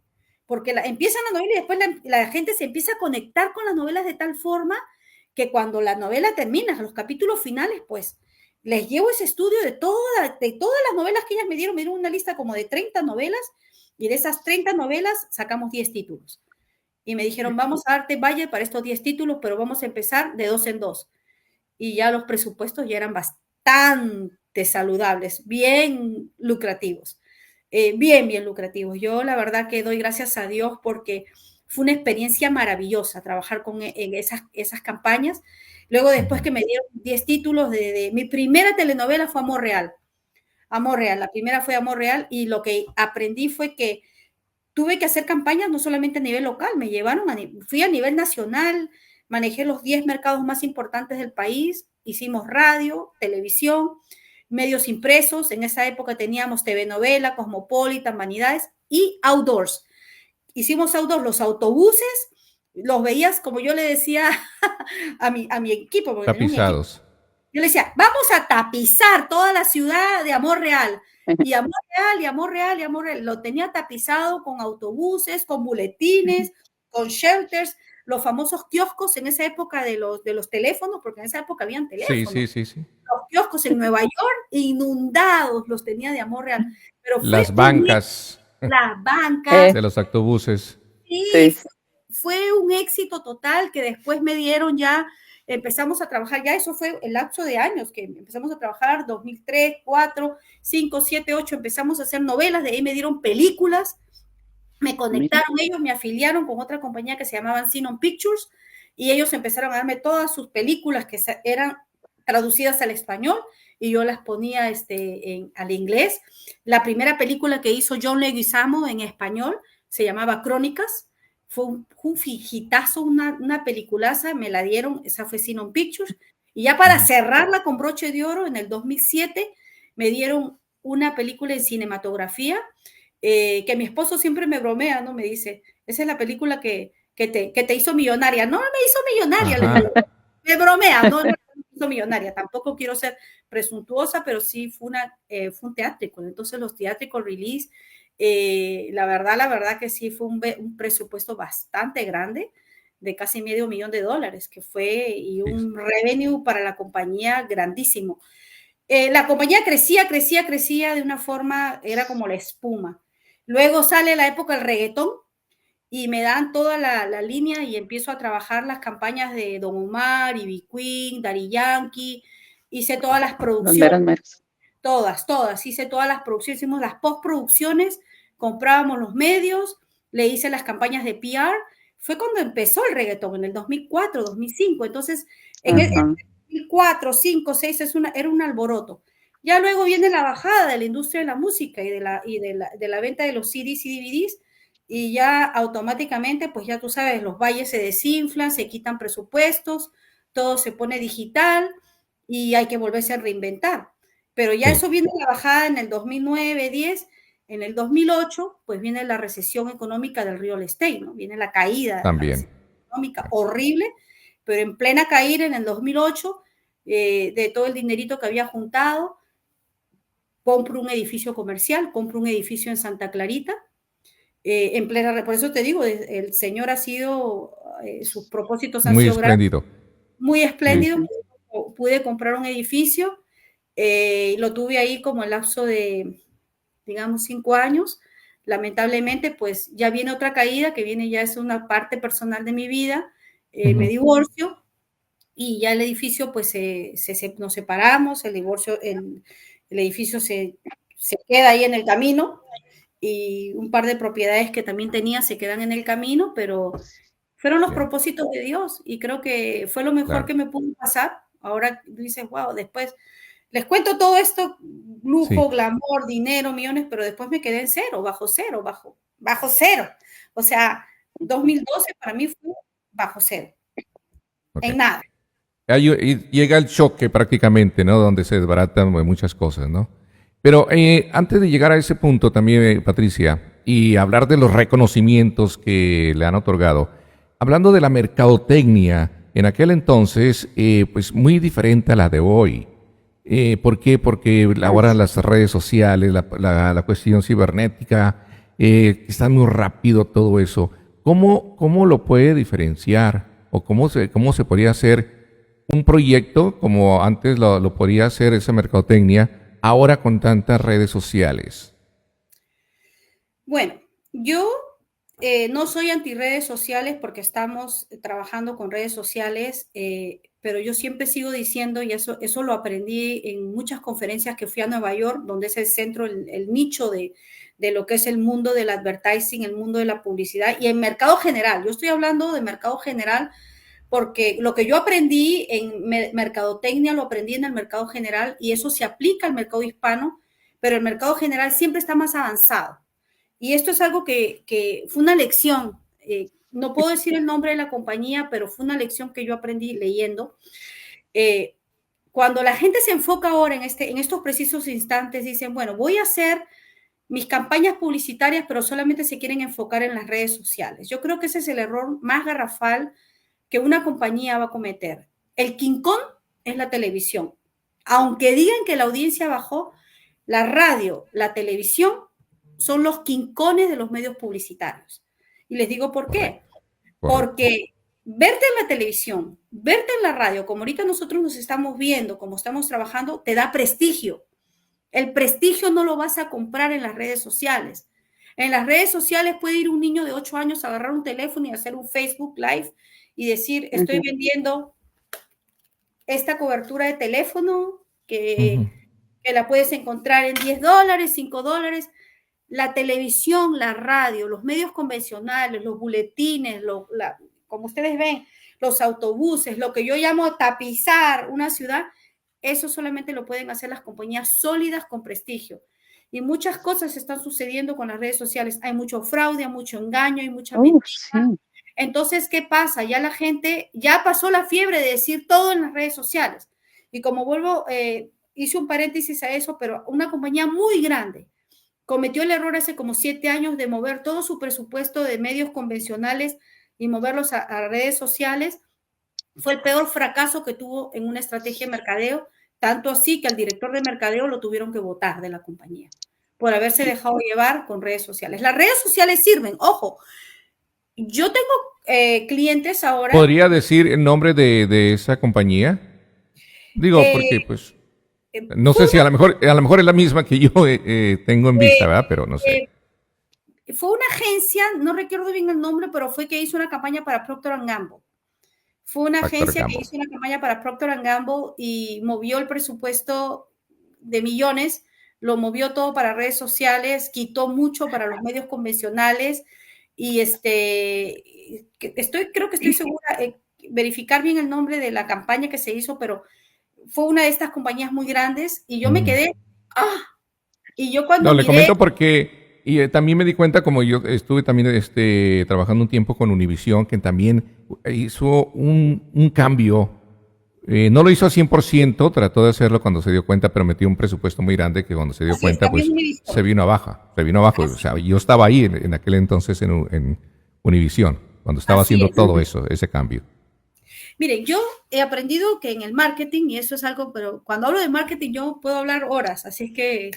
porque empiezan la novela y después la gente se empieza a conectar con las novelas de tal forma que cuando la novela termina, los capítulos finales, pues les llevo ese estudio de todas las novelas que ellas me dieron una lista como de 30 novelas, y de esas 30 novelas sacamos 10 títulos. Y me dijeron, vamos a darte budget para estos 10 títulos, pero vamos a empezar de 2 en 2. Y ya los presupuestos ya eran bastante saludables, bien lucrativos, bien lucrativos. Yo la verdad que doy gracias a Dios porque fue una experiencia maravillosa trabajar en esas campañas. Luego, después que me dieron 10 títulos, mi primera telenovela fue Amor Real. Amor Real, la primera fue Amor Real, y lo que aprendí fue que tuve que hacer campañas no solamente a nivel local, fui a nivel nacional, manejé los 10 mercados más importantes del país, hicimos radio, televisión, medios impresos. En esa época teníamos TV Novela, Cosmopolitan, Vanidades y Outdoors. Hicimos outdoors, los autobuses, los veías, como yo le decía a mi equipo. Tapizados. Yo le decía, vamos a tapizar toda la ciudad de Amor Real. Y Amor Real, y Amor Real, y Amor Real. Lo tenía tapizado con autobuses, con boletines, con shelters, los famosos kioscos en esa época de los teléfonos, porque en esa época habían teléfonos. Sí. Los kioscos en Nueva York inundados los tenía de Amor Real. Pero las bancas. Las bancas. De los autobuses. Sí, fue un éxito total que después me dieron ya. Empezamos a trabajar, ya eso fue el lapso de años que empezamos a trabajar, 2003, 4, 5, 7, 8, empezamos a hacer novelas, de ahí me dieron películas, me conectaron ellos, me afiliaron con otra compañía que se llamaban Sinon Pictures, y ellos empezaron a darme todas sus películas que eran traducidas al español, y yo las ponía al inglés. La primera película que hizo John Leguizamo en español se llamaba Crónicas. Fue un hitazo, una peliculaza, me la dieron, esa fue Sinon Pictures, y ya para cerrarla con broche de oro, en el 2007 me dieron una película en cinematografía, que mi esposo siempre me bromea, ¿no? Me dice, esa es la película que te hizo millonaria. No me hizo millonaria, me bromea, no me hizo millonaria, tampoco quiero ser presuntuosa, pero sí fue un teátrico. Entonces los theatrical release, la verdad que sí fue un presupuesto bastante grande, de casi $500,000, que fue, y un revenue para la compañía grandísimo. La compañía crecía de una forma, era como la espuma. Luego sale la época del reggaetón y me dan toda la línea y empiezo a trabajar las campañas de Don Omar, Ivy Queen, Daddy Yankee. Hice todas las producciones. Todas, hice todas las producciones, hicimos las postproducciones, comprábamos los medios, le hice las campañas de PR. Fue cuando empezó el reggaetón, en el 2004, 2005. Entonces, en el 2004, 5, 6 era un alboroto. Ya luego viene la bajada de la industria de la música y de la venta de los CDs y DVDs, y ya automáticamente, pues ya tú sabes, los valles se desinflan, se quitan presupuestos, todo se pone digital y hay que volverse a reinventar. Pero ya eso viene la bajada en el 2009, 10, en el 2008, pues viene la recesión económica del real estate, ¿no? Viene la caída económica horrible, pero en plena caída en el 2008, de todo el dinerito que había juntado, compro un edificio comercial, compro un edificio en Santa Clarita, en plena, por eso te digo, el señor ha sido sus propósitos han Muy sido grandes, espléndido. muy espléndido. Sí. Pude comprar un edificio, lo tuve ahí como el lapso de, digamos, 5 años. Lamentablemente, pues ya viene otra caída, que viene ya es una parte personal de mi vida. Me divorcio y ya el edificio, pues nos separamos, el divorcio, el edificio se queda ahí en el camino, y un par de propiedades que también tenía se quedan en el camino, pero fueron los propósitos de Dios y creo que fue lo mejor que me pudo pasar. Ahora dices, wow, después les cuento todo esto, lujo, glamour, dinero, millones, pero después me quedé en cero, bajo cero, bajo cero. O sea, 2012 para mí fue bajo cero, en nada. Ahí llega el choque prácticamente, ¿no? Donde se desbaratan muchas cosas, ¿no? Pero antes de llegar a ese punto también, Patricia, y hablar de los reconocimientos que le han otorgado, hablando de la mercadotecnia, en aquel entonces, pues muy diferente a la de hoy. ¿Por qué? Porque ahora las redes sociales, la cuestión cibernética, está muy rápido todo eso. ¿Cómo lo puede diferenciar? ¿O cómo se podría hacer un proyecto como antes lo podía hacer esa mercadotecnia, ahora con tantas redes sociales? Bueno, yo no soy anti redes sociales porque estamos trabajando con redes sociales, pero yo siempre sigo diciendo, y eso lo aprendí en muchas conferencias que fui a Nueva York, donde es el centro, el nicho de lo que es el mundo del advertising, el mundo de la publicidad y el mercado general. Yo estoy hablando de mercado general porque lo que yo aprendí en mercadotecnia lo aprendí en el mercado general y eso se aplica al mercado hispano, pero el mercado general siempre está más avanzado. Y esto es algo que fue una lección. No puedo decir el nombre de la compañía, pero fue una lección que yo aprendí leyendo. Cuando la gente se enfoca ahora en estos precisos instantes, dicen, bueno, voy a hacer mis campañas publicitarias, pero solamente se quieren enfocar en las redes sociales. Yo creo que ese es el error más garrafal que una compañía va a cometer. El King Kong es la televisión. Aunque digan que la audiencia bajó, la radio, la televisión son los quincones de los medios publicitarios. Y les digo por qué. Porque verte en la televisión, verte en la radio, como ahorita nosotros nos estamos viendo, como estamos trabajando, te da prestigio. El prestigio no lo vas a comprar en las redes sociales. En las redes sociales puede ir un niño de 8 años a agarrar un teléfono y hacer un Facebook Live y decir, estoy vendiendo esta cobertura de teléfono que la puedes encontrar en $10, $5. La televisión, la radio, los medios convencionales, los boletines, como ustedes ven, los autobuses, lo que yo llamo tapizar una ciudad, eso solamente lo pueden hacer las compañías sólidas con prestigio. Y muchas cosas están sucediendo con las redes sociales. Hay mucho fraude, hay mucho engaño, hay mucha mentira. Sí. Entonces, ¿qué pasa? Ya la gente, ya pasó la fiebre de decir todo en las redes sociales. Y como vuelvo, hice un paréntesis a eso, pero una compañía muy grande cometió el error hace como 7 años de mover todo su presupuesto de medios convencionales y moverlos a redes sociales. Fue el peor fracaso que tuvo en una estrategia de mercadeo, tanto así que al director de mercadeo lo tuvieron que botar de la compañía por haberse dejado llevar con redes sociales. Las redes sociales sirven, ojo, yo tengo clientes ahora. ¿Podría decir el nombre de esa compañía? Digo, porque pues no sé si a lo mejor es la misma que yo tengo en vista, ¿verdad? Pero no sé. Fue una agencia, no recuerdo bien el nombre, pero fue que hizo una campaña para Procter & Gamble. Fue una agencia que hizo una campaña para Procter & Gamble y movió el presupuesto de millones, lo movió todo para redes sociales, quitó mucho para los medios convencionales y creo que estoy segura, verificar bien el nombre de la campaña que se hizo, pero fue una de estas compañías muy grandes y yo me quedé, y yo cuando le comento porque también me di cuenta, como yo estuve también trabajando un tiempo con Univision, que también hizo un cambio. No lo hizo a 100%, trató de hacerlo cuando se dio cuenta, pero metió un presupuesto muy grande que cuando se dio cuenta, pues se vino abajo. O sea, yo estaba ahí en aquel entonces en Univision, cuando estaba haciendo todo eso, ese cambio. Mire, yo he aprendido que en el marketing, y eso es algo, pero cuando hablo de marketing yo puedo hablar horas, así es que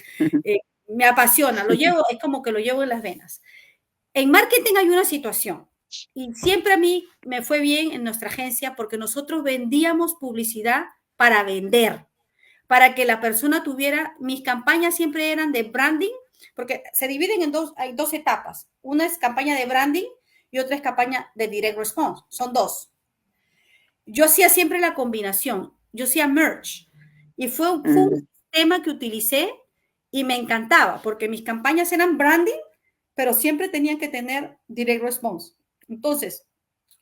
me apasiona, es como que lo llevo en las venas. En marketing hay una situación, Y siempre a mí me fue bien en nuestra agencia porque nosotros vendíamos publicidad para vender, para que la persona tuviera, mis campañas siempre eran de branding, porque se dividen en hay dos etapas. Una es campaña de branding y otra es campaña de direct response. Son dos. Yo hacía siempre la combinación. Yo hacía merch. Y fue un tema que utilicé y me encantaba, porque mis campañas eran branding, pero siempre tenían que tener direct response. Entonces,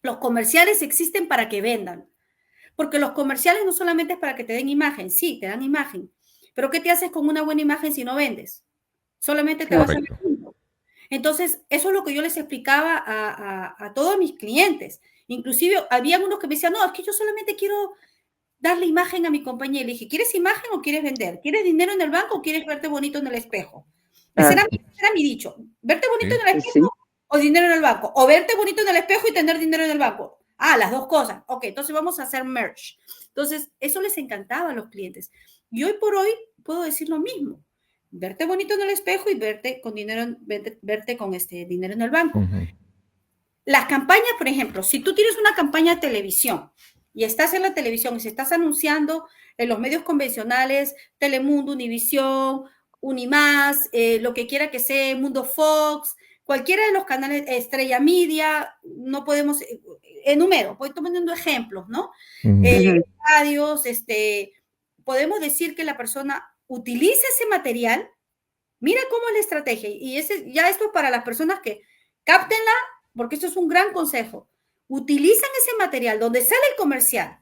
los comerciales existen para que vendan, porque los comerciales no solamente es para que te den imagen, sí, te dan imagen, pero ¿qué te haces con una buena imagen si no vendes? Solamente te vas a ver. Entonces, eso es lo que yo les explicaba a todos mis clientes. Inclusive, había unos que me decían, no, es que yo solamente quiero darle imagen a mi compañía. Le dije, ¿quieres imagen o quieres vender? ¿Quieres dinero en el banco o quieres verte bonito en el espejo? Ese era mi dicho. ¿Verte bonito en el espejo o dinero en el banco? O verte bonito en el espejo y tener dinero en el banco. Ah, las dos cosas. Ok, entonces vamos a hacer merch. Entonces, eso les encantaba a los clientes. Y hoy por hoy puedo decir lo mismo. Verte bonito en el espejo y verte con dinero, verte con dinero en el banco. Las campañas, por ejemplo, si tú tienes una campaña de televisión y estás en la televisión y se estás anunciando en los medios convencionales, Telemundo, Univisión, Unimás, lo que quiera que sea, Mundo Fox, cualquiera de los canales, Estrella Media, no podemos, enumero, voy poniendo ejemplos, ¿no? Radios, podemos decir que la persona utiliza ese material, mira cómo es la estrategia, y ya esto es para las personas que cáptenla, porque esto es un gran consejo. Utilizan ese material donde sale el comercial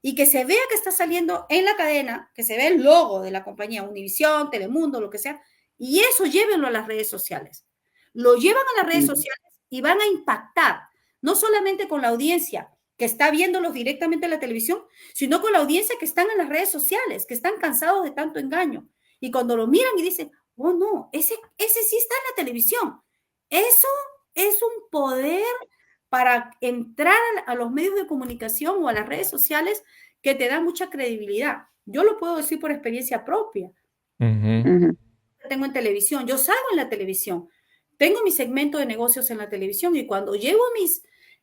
y que se vea que está saliendo en la cadena, que se ve el logo de la compañía, Univisión, Telemundo, lo que sea, y eso llévenlo a las redes sociales. Lo llevan a las redes sociales y van a impactar, no solamente con la audiencia que está viéndolos directamente en la televisión, sino con la audiencia que están en las redes sociales, que están cansados de tanto engaño. Y cuando lo miran y dicen, oh no, ese sí está en la televisión. Eso es un poder para entrar a los medios de comunicación o a las redes sociales que te da mucha credibilidad. Yo lo puedo decir por experiencia propia. Tengo en televisión, yo salgo en la televisión, tengo mi segmento de negocios en la televisión y cuando llevo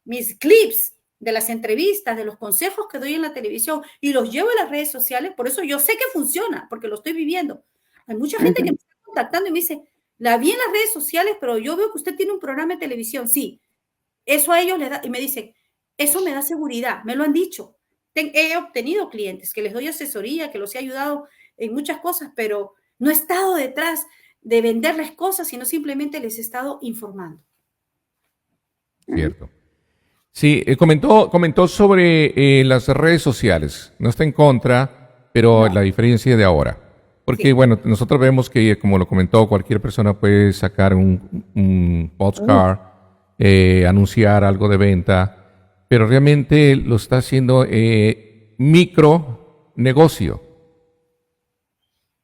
mis clips de las entrevistas, de los consejos que doy en la televisión y los llevo a las redes sociales, por eso yo sé que funciona, porque lo estoy viviendo. Hay mucha gente que me está contactando y me dice, la vi en las redes sociales, pero yo veo que usted tiene un programa de televisión. Sí, eso a ellos les da, y me dicen, eso me da seguridad, me lo han dicho. He obtenido clientes que les doy asesoría, que los he ayudado en muchas cosas, pero no he estado detrás de venderles cosas, sino simplemente les he estado informando. Cierto. Sí, comentó sobre las redes sociales. No está en contra, pero no. La diferencia de ahora. Porque, sí. Bueno, nosotros vemos que, como lo comentó, cualquier persona puede sacar un postcard, anunciar algo de venta, pero realmente lo está haciendo micro negocio.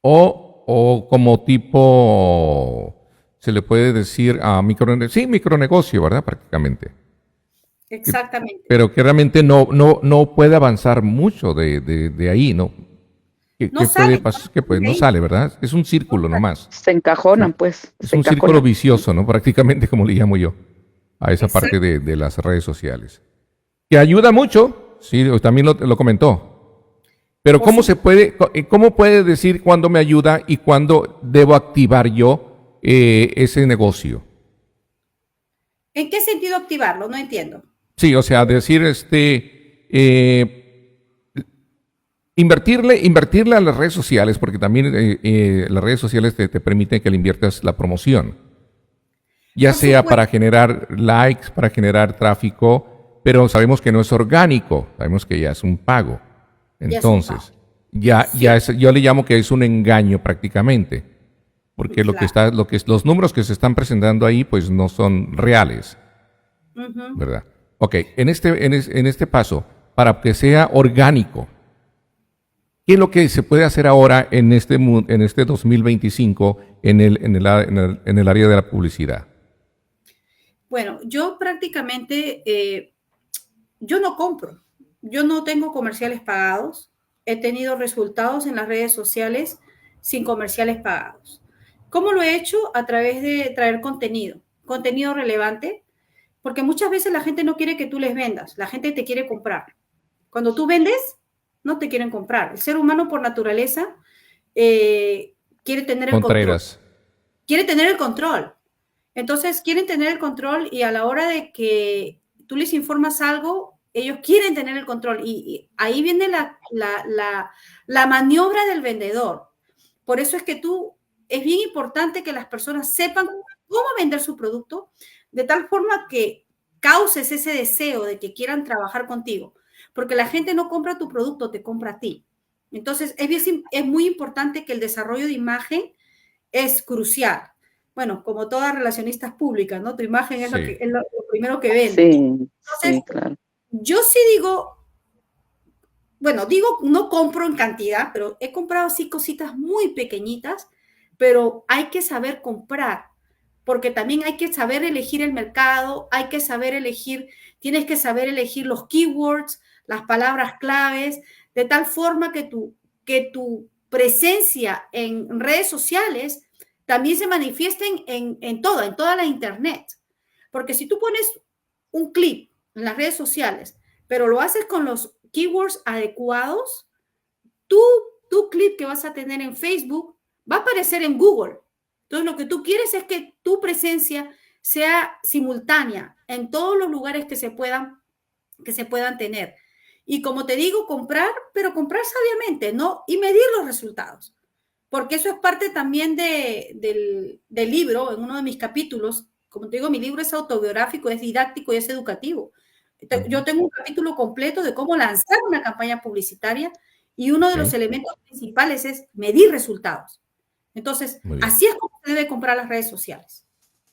O como tipo, se le puede decir a micronegocio, ¿verdad? Prácticamente. Exactamente. Pero que realmente no puede avanzar mucho de ahí, ¿no? ¿Qué puede pasar? Que pues no sale, ¿verdad? Es un círculo nomás. Se encajonan, pues. Es un círculo vicioso, ¿no? Prácticamente, como le llamo yo, a esa parte de las redes sociales. Que ayuda mucho, sí, también lo comentó. Pero ¿cómo puede decir cuándo me ayuda y cuándo debo activar yo ese negocio? ¿En qué sentido activarlo? No entiendo. Sí, o sea, decir, invertirle a las redes sociales, porque también las redes sociales te permiten que le inviertas la promoción. Ya sea para generar likes, para generar tráfico, pero sabemos que no es orgánico, sabemos que ya es un pago. Entonces, yo le llamo que es un engaño prácticamente, porque los números que se están presentando ahí, pues no son reales, ¿verdad? Ok, en este paso, para que sea orgánico, ¿qué es lo que se puede hacer ahora en este 2025 en el área de la publicidad? Bueno, yo prácticamente, yo no compro. Yo no tengo comerciales pagados. He tenido resultados en las redes sociales sin comerciales pagados. ¿Cómo lo he hecho? A través de traer contenido relevante, porque muchas veces la gente no quiere que tú les vendas, la gente te quiere comprar. Cuando tú vendes, no te quieren comprar. El ser humano por naturaleza quiere tener el control. Quiere tener el control. Entonces quieren tener el control y a la hora de que tú les informas algo, ellos quieren tener el control. Y ahí viene la maniobra del vendedor. Por eso es que es bien importante que las personas sepan cómo vender su producto de tal forma que causes ese deseo de que quieran trabajar contigo. Porque la gente no compra tu producto, te compra a ti. Entonces, es muy importante que el desarrollo de imagen es crucial. Bueno, como todas relacionistas públicas, ¿no? Tu imagen es, lo primero que vende. Sí, entonces, sí, claro. Yo sí digo, no compro en cantidad, pero he comprado así cositas muy pequeñitas, pero hay que saber comprar, porque también hay que saber elegir el mercado, tienes que saber elegir los keywords, las palabras claves, de tal forma que tu presencia en redes sociales también se manifiesten en toda la internet. Porque si tú pones un clip en las redes sociales, pero lo haces con los keywords adecuados, tu clip que vas a tener en Facebook va a aparecer en Google. Entonces, lo que tú quieres es que tu presencia sea simultánea en todos los lugares que se puedan tener. Y como te digo, pero comprar sabiamente, ¿no? Y medir los resultados. Porque eso es parte también del libro, en uno de mis capítulos. Como te digo, mi libro es autobiográfico, es didáctico y es educativo. Yo tengo un capítulo completo de cómo lanzar una campaña publicitaria y uno de los elementos principales es medir resultados. Entonces, así es como se debe comprar las redes sociales.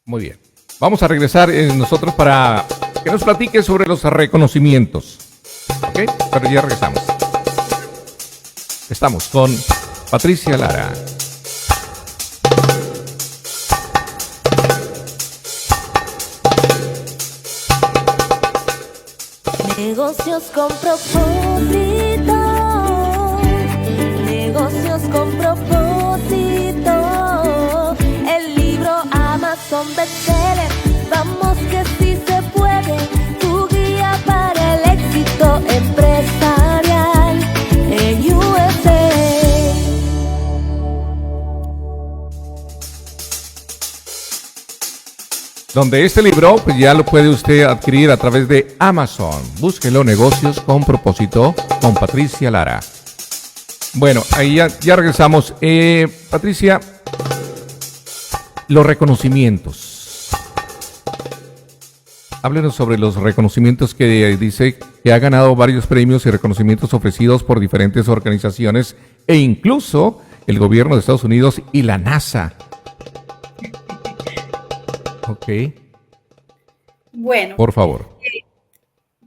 Muy bien. Vamos a regresar nosotros para que nos platique sobre los reconocimientos. ¿Ok? Pero ya regresamos. Estamos con Patricia Lara. Negocios con propósito. Negocios con propósito. El libro Amazon bestseller. Vamos que sí se puede. Tu guía para el éxito empresarial en USA. Donde este libro pues ya lo puede usted adquirir a través de Amazon. Búsquelo, Negocios con Propósito, con Patricia Lara. Bueno, ahí ya regresamos. Patricia, los reconocimientos. Háblenos sobre los reconocimientos que dice que ha ganado varios premios y reconocimientos ofrecidos por diferentes organizaciones e incluso el gobierno de Estados Unidos y la NASA. Ok. Bueno. Por favor.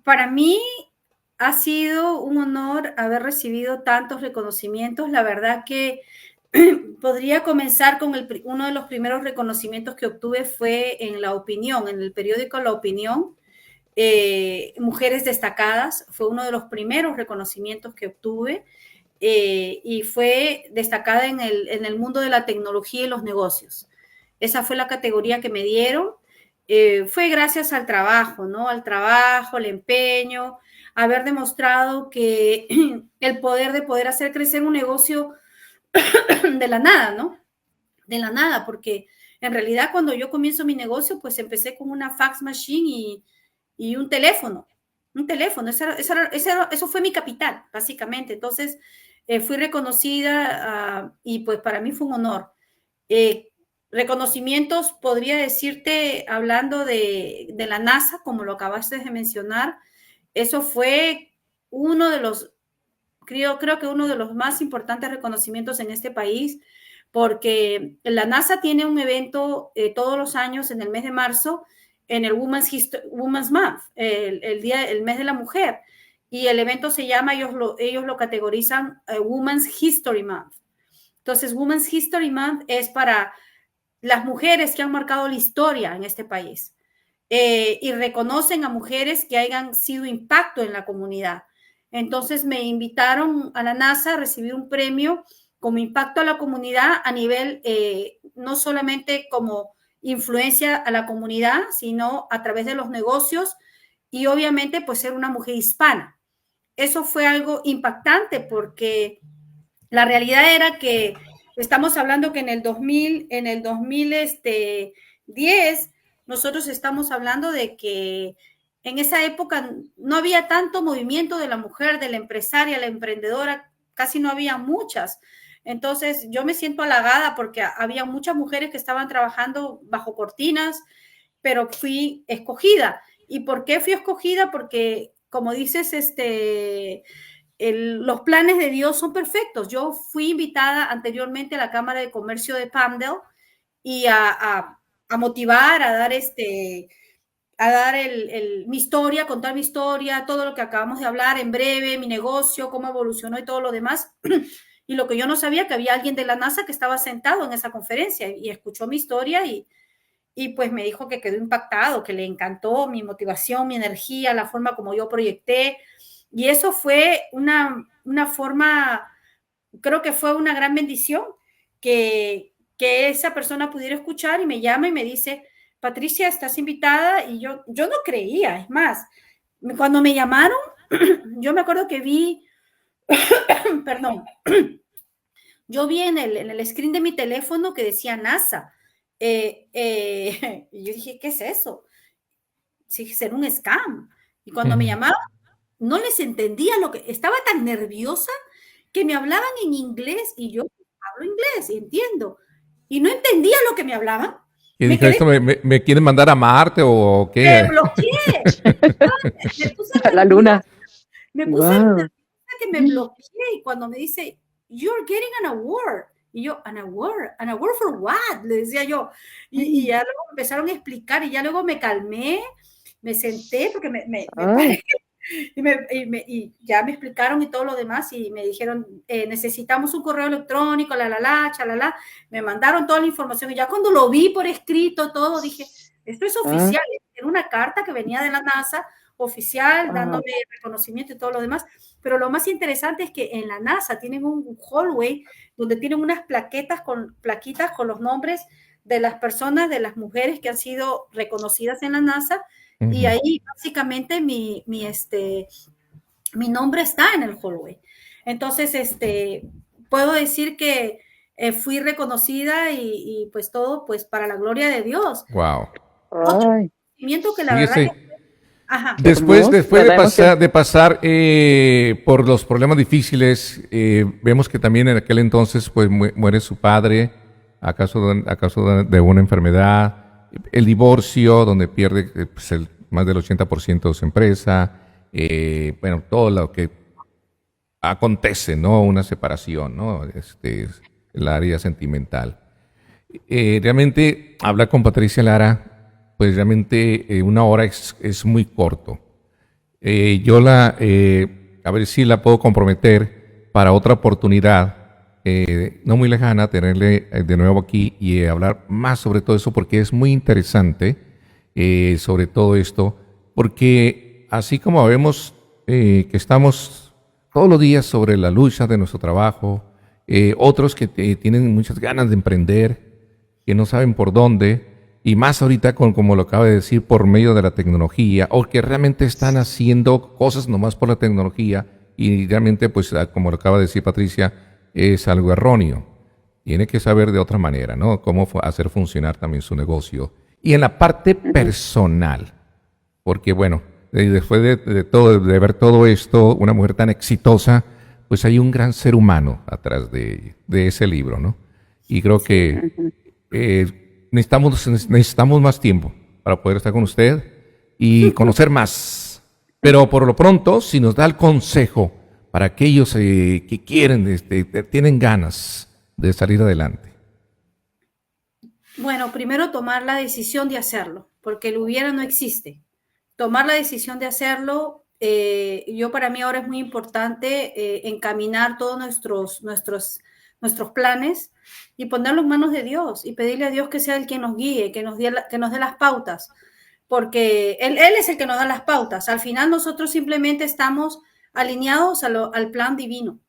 Para mí ha sido un honor haber recibido tantos reconocimientos. La verdad que podría comenzar con uno de los primeros reconocimientos que obtuve fue en La Opinión, en el periódico La Opinión, Mujeres Destacadas. Fue uno de los primeros reconocimientos que obtuve y fue destacada en el mundo de la tecnología y los negocios. Esa fue la categoría que me dieron. Fue gracias al trabajo, ¿no? Al trabajo, al empeño, haber demostrado que el poder hacer crecer un negocio de la nada, ¿no? De la nada, porque en realidad cuando yo comienzo mi negocio, pues empecé con una fax machine y un teléfono. Eso fue mi capital, básicamente. Entonces, fui reconocida y pues para mí fue un honor. Reconocimientos, podría decirte, hablando de la NASA, como lo acabaste de mencionar, eso fue uno de los, creo que uno de los más importantes reconocimientos en este país, porque la NASA tiene un evento todos los años en el mes de marzo, en el Women's Month, el mes de la mujer, y el evento se llama, ellos lo categorizan Women's History Month. Entonces, Women's History Month es para las mujeres que han marcado la historia en este país y reconocen a mujeres que hayan sido impacto en la comunidad. Entonces me invitaron a la NASA a recibir un premio como impacto a la comunidad a nivel, no solamente como influencia a la comunidad, sino a través de los negocios y obviamente pues ser una mujer hispana. Eso fue algo impactante porque la realidad era que estamos hablando que en el 2010, nosotros estamos hablando de que en esa época no había tanto movimiento de la mujer, de la empresaria, la emprendedora, casi no había muchas. Entonces yo me siento halagada porque había muchas mujeres que estaban trabajando bajo cortinas, pero fui escogida. ¿Y por qué fui escogida? Porque, como dices, los planes de Dios son perfectos. Yo fui invitada anteriormente a la Cámara de Comercio de Palmdale y a motivar, a dar mi historia, contar mi historia, todo lo que acabamos de hablar en breve, mi negocio, cómo evolucionó y todo lo demás. Y lo que yo no sabía, que había alguien de la NASA que estaba sentado en esa conferencia y escuchó mi historia y pues me dijo que quedó impactado, que le encantó mi motivación, mi energía, la forma como yo proyecté. Y eso fue una forma, creo que fue una gran bendición que esa persona pudiera escuchar y me llama y me dice, Patricia, estás invitada. Y yo no creía, es más, cuando me llamaron, yo me acuerdo que vi, perdón, yo vi en el screen de mi teléfono que decía NASA. Y yo dije, ¿qué es eso? Sí, ser un scam. Y cuando me llamaron, no les entendía lo que, estaba tan nerviosa que me hablaban en inglés y yo hablo inglés y entiendo. Y no entendía lo que me hablaban. Y dije, ¿esto me quieren mandar a Marte o qué? Me bloqueé. Me puse a la luna. Me puse nerviosa que me bloqueé y cuando me dice, you're getting an award. Y yo, an award for what? Le decía yo. Y ya luego empezaron a explicar y ya luego me calmé, me senté porque me paré. Y ya me explicaron y todo lo demás y me dijeron, necesitamos un correo electrónico, chalala. Me mandaron toda la información y ya cuando lo vi por escrito todo, dije, esto es oficial. Era una carta que venía de la NASA, oficial, dándome reconocimiento y todo lo demás. Pero lo más interesante es que en la NASA tienen un hallway donde tienen unas plaquitas con los nombres de las personas, de las mujeres que han sido reconocidas en la NASA. Y ahí básicamente mi nombre está en el hallway. Entonces, puedo decir que fui reconocida y pues todo pues para la gloria de Dios. Wow. Otro sentimiento que la verdad que... Ajá. Después de pasar por los problemas difíciles, vemos que también en aquel entonces pues muere su padre a causa de una enfermedad, el divorcio donde pierde pues, más del 80% de su empresa, bueno, todo lo que acontece, ¿no? Una separación, ¿no? El área sentimental. Realmente hablar con Patricia Lara, pues realmente una hora es muy corto. Yo a ver si la puedo comprometer para otra oportunidad, no muy lejana, tenerle de nuevo aquí y hablar más sobre todo eso porque es muy interesante sobre todo esto, porque así como vemos que estamos todos los días sobre la lucha de nuestro trabajo, otros que tienen muchas ganas de emprender, que no saben por dónde, y más ahorita como lo acaba de decir, por medio de la tecnología, o que realmente están haciendo cosas nomás por la tecnología, y realmente, pues, como lo acaba de decir Patricia, es algo erróneo. Tiene que saber de otra manera, ¿no? Cómo hacer funcionar también su negocio. Y en la parte personal, porque bueno, después de ver todo esto, una mujer tan exitosa, pues hay un gran ser humano atrás de ese libro, ¿no? Y creo que necesitamos más tiempo para poder estar con usted y conocer más. Pero por lo pronto, si nos da el consejo para aquellos que quieren, tienen ganas de salir adelante. Bueno, primero tomar la decisión de hacerlo, porque el hubiera no existe. Tomar la decisión de hacerlo, para mí ahora es muy importante encaminar todos nuestros planes y ponerlos en manos de Dios y pedirle a Dios que sea el quien nos guíe, que nos dé las pautas, porque él es el que nos da las pautas. Al final nosotros simplemente estamos alineados al plan divino.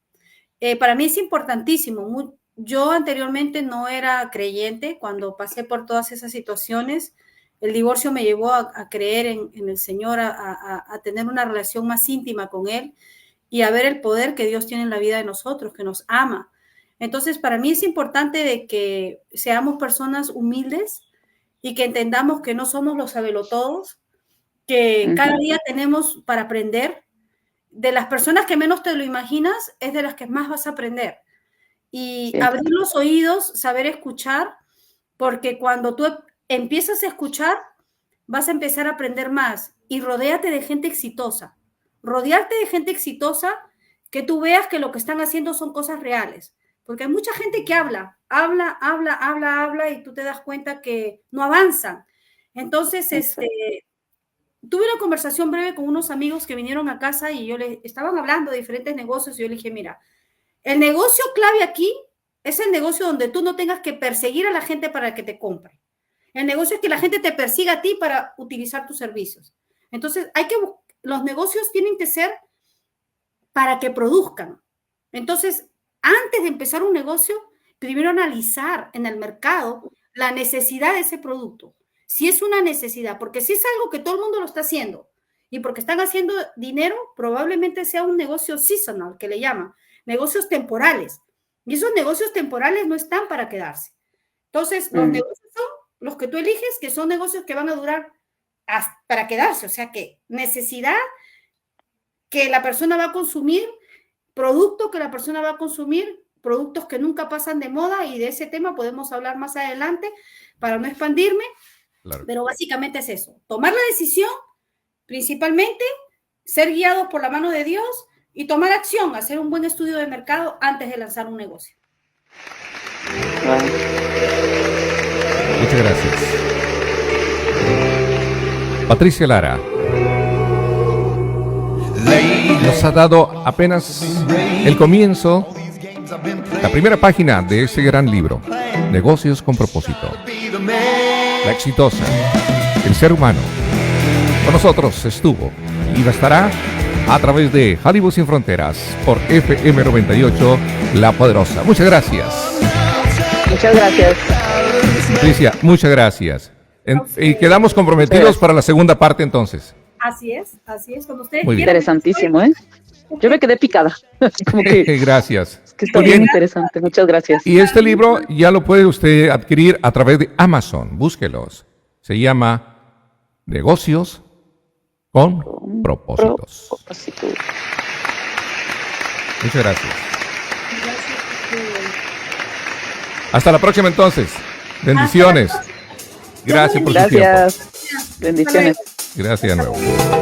Para mí es importantísimo. yo anteriormente no era creyente. Cuando pasé por todas esas situaciones, el divorcio me llevó a creer en el Señor, a tener una relación más íntima con Él y a ver el poder que Dios tiene en la vida de nosotros, que nos ama. Entonces, para mí es importante de que seamos personas humildes y que entendamos que no somos los sabelotodos, que cada día tenemos para aprender. De las personas que menos te lo imaginas, es de las que más vas a aprender. Y abrir los oídos, saber escuchar, porque cuando tú empiezas a escuchar, vas a empezar a aprender más. Y rodéate de gente exitosa. Rodearte de gente exitosa, que tú veas que lo que están haciendo son cosas reales. Porque hay mucha gente que habla, y tú te das cuenta que no avanzan. Entonces, tuve una conversación breve con unos amigos que vinieron a casa y estaban hablando de diferentes negocios y yo le dije, mira, el negocio clave aquí es el negocio donde tú no tengas que perseguir a la gente para que te compre. El negocio es que la gente te persiga a ti para utilizar tus servicios. Entonces, los negocios tienen que ser para que produzcan. Entonces, antes de empezar un negocio, primero analizar en el mercado la necesidad de ese producto. Si es una necesidad, porque si es algo que todo el mundo lo está haciendo y porque están haciendo dinero, probablemente sea un negocio seasonal, que le llaman, negocios temporales. Y esos negocios temporales no están para quedarse. Entonces, los negocios son los que tú eliges, que son negocios que van a durar para quedarse. O sea, que necesidad que la persona va a consumir, producto que la persona va a consumir, productos que nunca pasan de moda, y de ese tema podemos hablar más adelante para no expandirme. Claro. Pero básicamente es eso, tomar la decisión, principalmente ser guiados por la mano de Dios y tomar acción, hacer un buen estudio de mercado antes de lanzar un negocio. Muchas gracias. Patricia Lara nos ha dado apenas el comienzo, la primera página de este gran libro, Negocios con Propósito. La exitosa, el ser humano. Con nosotros estuvo y estará a través de Hollywood Sin Fronteras por FM 98, La Poderosa. Muchas gracias. Muchas gracias. Patricia, muchas gracias. Y quedamos comprometidos para la segunda parte entonces. Así es, como ustedes Muy bien. Interesantísimo, ¿eh? Yo me quedé picada. Como que, gracias. Es que está bien interesante. Muchas gracias. Y este libro ya lo puede usted adquirir a través de Amazon. Búsquelos. Se llama Negocios con Propósitos. Muchas gracias. Hasta la próxima entonces. Bendiciones. Gracias por su tiempo. Bendiciones. Gracias de nuevo.